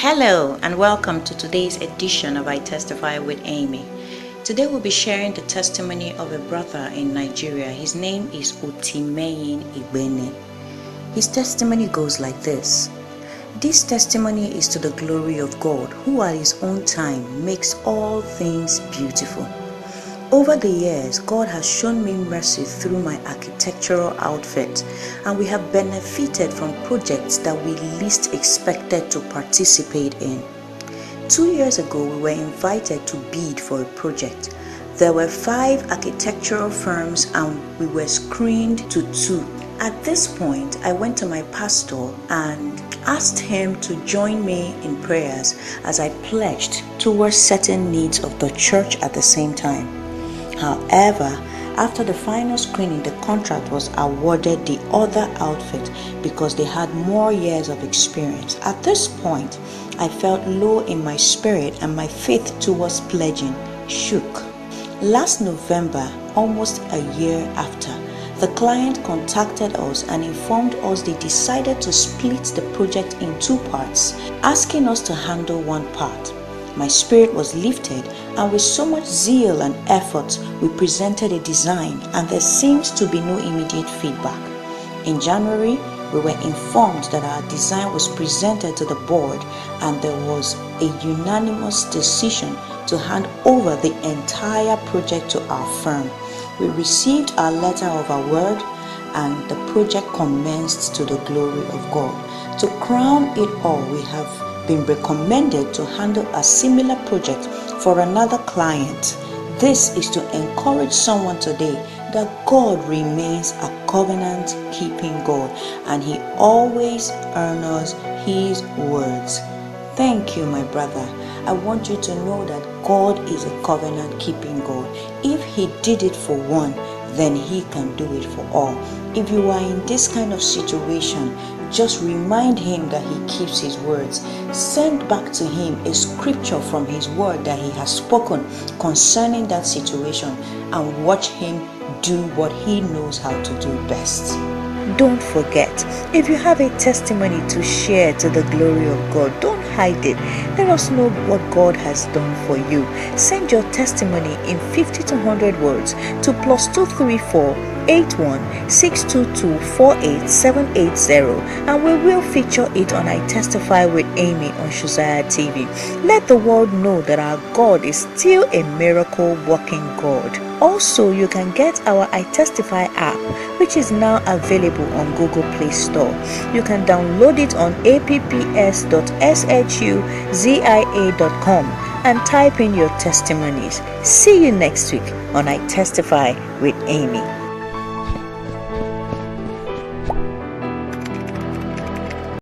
Hello and welcome to today's edition of I Testify with Amy. Today we'll be sharing the testimony of a brother in Nigeria. His name is Otimeyin Igbene. His testimony goes like this. This testimony is to the glory of God, who at his own time makes all things beautiful. Over the years, God has shown me mercy through my architectural outfit, and we have benefited from projects that we least expected to participate in. 2 years ago, we were invited to bid for a project. There were 5 architectural firms and we were screened to 2. At this point, I went to my pastor and asked him to join me in prayers as I pledged towards certain needs of the church at the same time. However, after the final screening, the contract was awarded the other outfit because they had more years of experience. At this point, I felt low in my spirit and my faith towards pledging shook. Last November, almost a year after, the client contacted us and informed us they decided to split the project in 2 parts, asking us to handle one part. My spirit was lifted, and with so much zeal and effort, we presented a design, and there seems to be no immediate feedback. In January, we were informed that our design was presented to the board, and there was a unanimous decision to hand over the entire project to our firm. We received our letter of award, and the project commenced to the glory of God. To crown it all, we have been recommended to handle a similar project for another client. This is to encourage someone today that God remains a covenant-keeping God, and He always honors His words. Thank you, my brother. I want you to know that God is a covenant-keeping God. If He did it for one, then He can do it for all. If you are in this kind of situation, just remind Him that He keeps His words. Send back to Him a scripture from His word that He has spoken concerning that situation, and watch Him do what He knows how to do best. Don't forget, if you have a testimony to share to the glory of God, don't hide it. Let us know what God has done for you. Send your testimony in 50 to 100 words to +234 81 622 48780, and we will feature it on I Testify with Amy on ShuziaTV. Let the world know that our God is still a miracle working God. Also, you can get our I Testify app, which is now available on Google Play Store. You can download it on apps.shuzia.com and type in your testimonies. See you next week on I Testify with Amy.